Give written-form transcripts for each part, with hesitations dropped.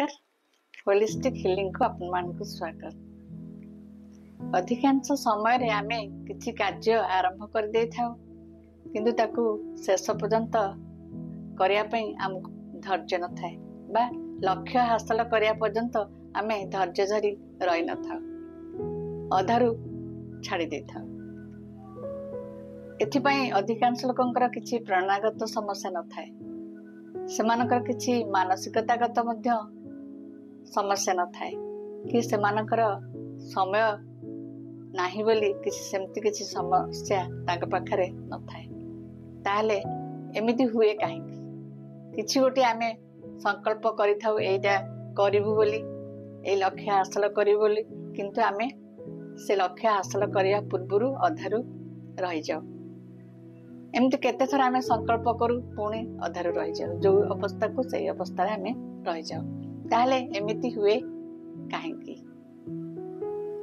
नमस्कार। Holistic healing को आपण मानक स्वागत। अधिकांश समय आमे किछि कार्य आरंभ कर दे थाउ किंतु ताकू शेष पर्यंत करिया पई हमकु धैर्य न थाए बा लक्ष्य हासिल करिया पर्यंत आमे धैर्य धरी रहि न थाउ, अधारु छाड़ी दे थाउ। एथि पई अधिकांश लोकंकर किछि प्रणागत समस्या न थाए, सेमानकर किछि मानसिकतागत मध्य समस्या न थाए कि सेमानकर समय नाही बोली किछि सेमति किछि समस्या ताक पाखरे न थाए। ताहले एमिति हुए काहे किछि गोटे आमे संकल्प करिथाउ एटा करिबु बोली, ए लक्ष्य हासिल करिबु बोली, किंतु आमे से लक्ष्य हासिल करिया पूर्वरु अधारु रहि जाउ। एमती केते थर आमे संकल्प करू पुणी अधारु रहि जाउ, जो अवस्था को सही अवस्था रे आमे रहि जाउ। ताहले एमिति हुए काहेकि,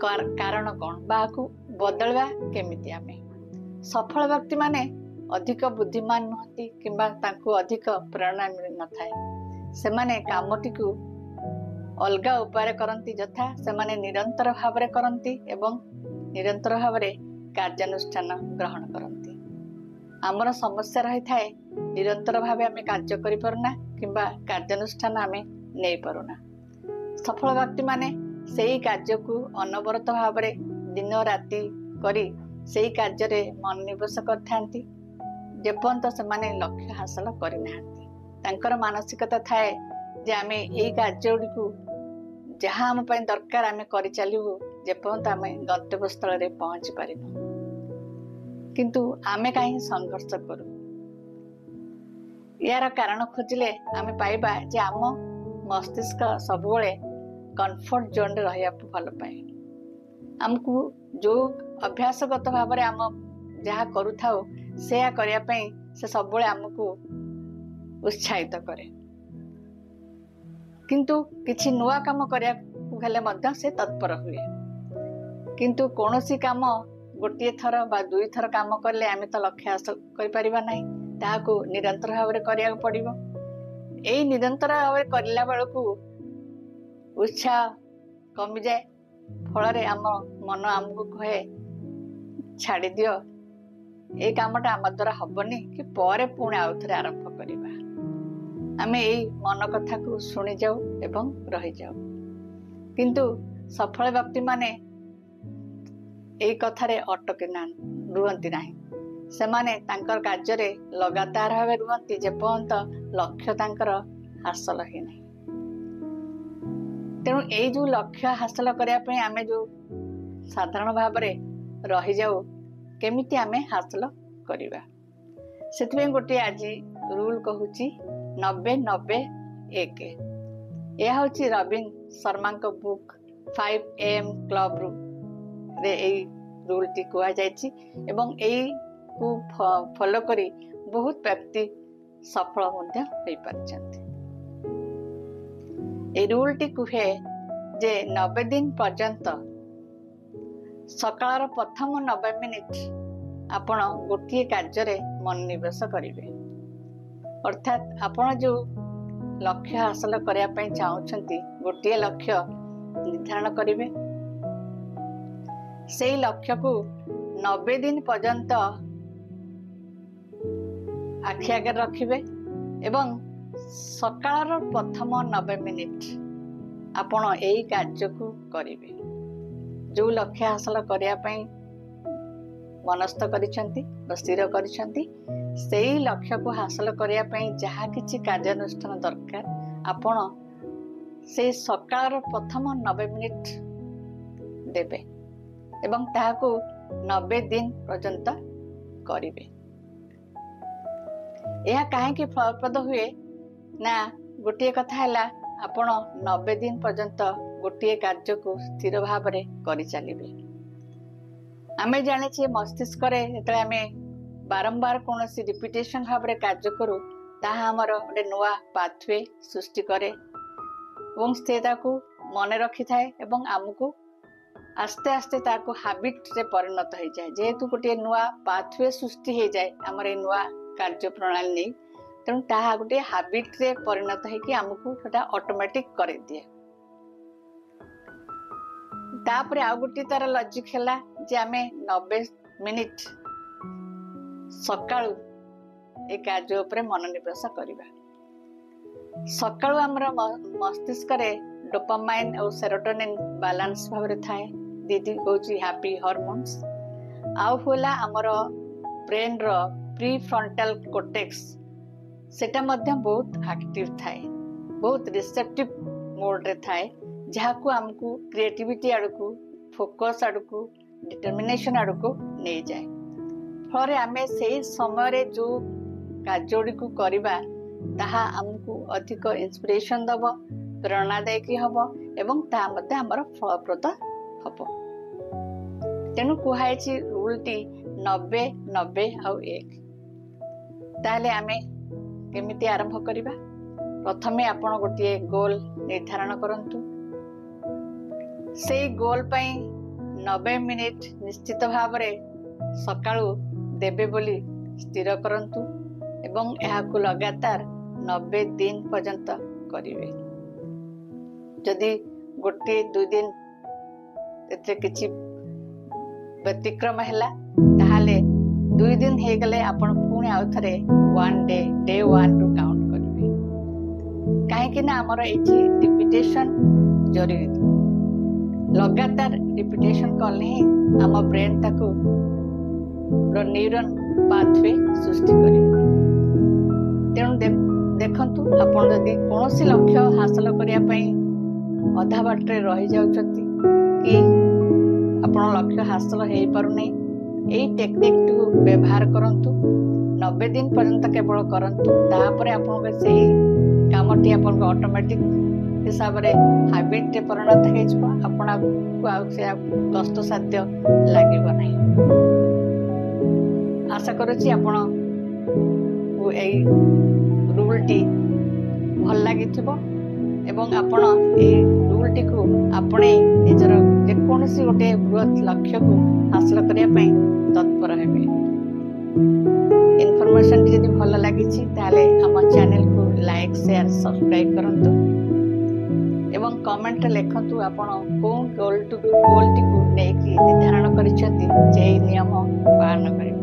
कारण कोन बाकू बदलवा केमिति? आमे सफल व्यक्ति माने अधिक बुद्धिमान नहति किंबा तांकु अधिक प्रेरणा मिल न थाए। सेमाने कामटी को अलगा उपाय करंती, जथा सेमाने निरंतर भावरे करंती एवं निरंतर भावरे कार्यानुष्ठान ग्रहण करंती। आमर समस्या रही थाए निरंतर भावे आमे कार्य करि परना किंबा कार्यानुष्ठान आमे नै परुना। सफल व्यक्ति माने सेही कार्य को अनवरत भावरे दिन राति करी सेही कार्य रे मन निवेश करथांती जेपर्यंत सेमाने लक्ष्य हासिल करि नाहंती। तांकर मानसिकता थाए जे आमे एही कार्य को जहाँ आम पई दरकार आमे करि चलिबु जेपर्यंत आमे गंतव्य स्थल रे पहुंची पारिबु। किंतु आमे काहे संघर्ष करू? यार कारण खोजिले आमे पाइबा जे आम मस्तिष्क सबुबले कंफर्ट जोन रे रहिया भल पाए। हमकु जो अभ्यासगत भाव रे आम जहा करू थाओ सेया करिया पई से सबुबले हमकु उत्साहित करे, किंतु किछि नुआ काम करिया गले मध्य से तत्पर हुए। किंतु कोनोसी काम गोटे थर बा दुई थर काम करले आमे तो लक्ष्य हासिल करि परिबा नाही, ताहाकू निरंतर भाव करिया पड़िबो। एई निरंतर भाव करला बेलकू उत्साह कमी जाए, फल आम मन आमको कहे छाड़ी दियो, ए कामटा आम द्वारा हबनी कि परे पुणी आउ थे आरंभ करिबा। आमे एई मन कथा को सुनी जाऊ एवं रही जाऊ। किंतु सफल व्यक्ति माने एई कथारे अटके रुहंती नाही। सेमाने तांकर कार्य रे लगातार भावे रुहंती जेपर्यंत लक्ष्य तांकर हासिल ही नहीं। तेणु एई जो लक्ष्य हासिल करिया पई आमे जो साधारण भाव रे रही जाऊ, केमिति आमे हासिल करिबा सेतबे गोटे आज रूल कहूची 90-90-1। यह होची रविन शर्मा को बुक 5 AM क्लब रे एई रूल टी कुआ जायछि एवं एई को फॉलो करी बहुत व्यक्ति सफल होते होई परिचंती। ए रूल टी कुहे जे 90 दिन पर्यंत सकाळर प्रथम 90 मिनिट आपण गोटिए कार्य रे मन निवेश करिवे। अर्थात आपण जो लक्ष्य हासिल करिया पई चाहउछंती गोटिए लक्ष्य निर्धारण करिवे। से लक्ष्य को 90 दिन पर्यंत आखि आगे रखिबे एवं सकाळर प्रथम 90 मिनिट आपण एई कार्य को करिवे। जो लक्ष्य हासिल करिया पई मनस्थ करिसंती व स्थिर करिसंती सेई लक्ष्य को हासिल करिया पई जहा किछि कार्यानुष्ठान दरकार आपण से सकाळर प्रथम 90 मिनिट देबे एवं ताहाकू 90 दिन पर्यंत करिवे। यह काहेकि फलप्रद हुए ना, गोटे कथा हैला आपण 90 दिन पर्यंत गोटे कार्य को स्थिर भाव रे करि चलिबे। आमे जाने छे मस्तिष्क रे जेतले आमे बारंबार कोनोसी रिपीटेशन भाव रे कार्य करू ताहा हमर गोटे नुआ पाथवे सृष्टि करे एवं स्थिरता को मने रखि थाए एवं आमको आस्ते आस्ते ताको हैबिट रे परिणत हो जाए। जेहेतु गोटे नुआ पाथवे सृष्टि हो जाए आमर नुआ कार्य प्रणाली नहीं, तेणु ताहा गोटे हाबिट रे परिणत होगी आमको सेटा ऑटोमेटिक कर दिए। तापर आ गोटे तार लॉजिक है जे आमे 90 मिनिट सकाळु ए कार्य उपरे मनोनिवेश करिबा। सकाळु हमर मस्तिष्क रे डोपामाइन और सेरोटोनिन बैलेंस भाव थाए दीदी कहूँ हैप्पी हार्मोन्स आउ होला हमर ब्रेन रो प्री फ्रंटल कोर्टेक्स सेटा मध्य बहुत एक्टिव थाए बहुत रिसेप्टिव मोड रे थाए जहाकू हमको क्रिएटिविटी आड़कू फोकस आड़कू डिटरमिनेशन आड़कू नहीं जाए फल आमे से समय रे जो कार्योड़ी को करिबा ताहा हमको अधिक इंस्पिरेशन दब प्रेरणादायक हम एवं ताहा मते हमर फलप्रद हब। तेणु कुहाई रूल टी 90 90 आउ 1 ताहले आमे केमिति आरंभ करिबा। प्रथमे आपण गोटे गोल निर्धारण करंतु से गोल पई 90 मिनिट निश्चित भाव रे सकाळु देबे बोली स्थिर करंतु एवं एहाकु लगातार 90 दिन पर्यंत करिवे। जदि गोटे 2 दिन एते किछि व्यतिक्रम हैला ताहाले 2 दिन हे गले आपण पुणी आउ थरे 1 डे 1 टू काउंट करिवे काहे कि ना हमर एठी रिपीटेशन जरूरी लगातार रिपीटेशन करले हम ब्रेन ताकू न्यूरन पाथवे सृष्टि करिवो। तेणु देखंतु आपण जदि कोनोसी लक्ष्य हासिल करिया पई अधा बाटरे रहि जाउछंती कि आपण लक्ष्य हासिल हेई पारु नै एई टेक्निक टू व्यवहार करंतु 90 दिन पर्यंत केवल करंतु तापरे आपण सेही कामटी आपण ऑटोमेटिक हिसाब रे हैबिट रे परिणत हे जबो आपण को से कष्ट साध्य लागिबो नै। आशा करूची आपण एई रूल टी भल लागिथिबो एवं आपण ए रूल टी को आपणे निजर जे कोनोसी गोटे बृहत लक्ष्य को हासिल करिया पई तत्पर हेबे। इन्फॉर्मेशन यदि भल लागिछि ताले हम चैनल को लाइक शेयर सब्सक्राइब करंतु एवं कमेंट लिखंतु आपण कोन गोल टी को नेकी निर्धारण करिसथि जे नियम पालन करिवे।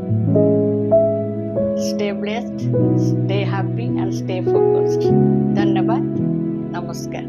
Stay blessed, stay happy and stay focused. धन्यवाद, नमस्कार।